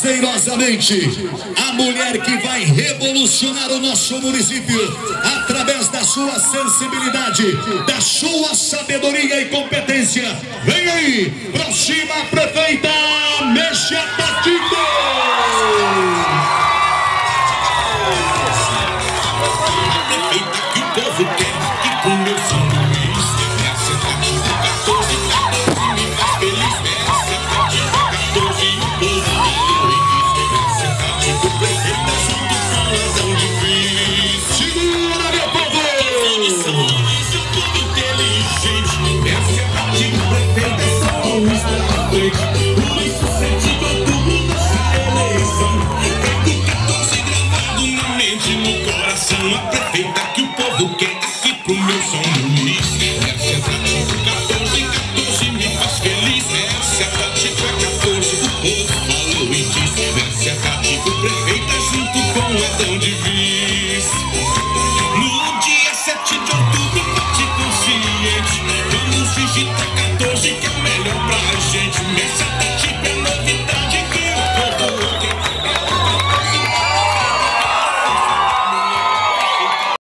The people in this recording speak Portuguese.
prazerosamente a mulher que vai revolucionar o nosso município através da sua sensibilidade, da sua sabedoria e competência. Vem aí, próxima prefeita Mécia Patico. Que o povo quer aqui pro meu São Luís. Essa Patico 14, 14 me faz feliz. Essa Patico 14 e o povo essa Patico prefeita junto com Adão de Cris. Segura, meu povo! São Luís é um povo inteligente. Essa Patico prefeita São Luís pra frente. Por isso 7 de outubro nossa eleição. Feito 14 gravado na mente e no coração. A prefeita que o povo quer aqui pro meu São Luís. Essa Patico 14, 14 me faz feliz. Essa Patico 14, o povo falou e diz. Essa Patico prefeita junto com Adão de Cris.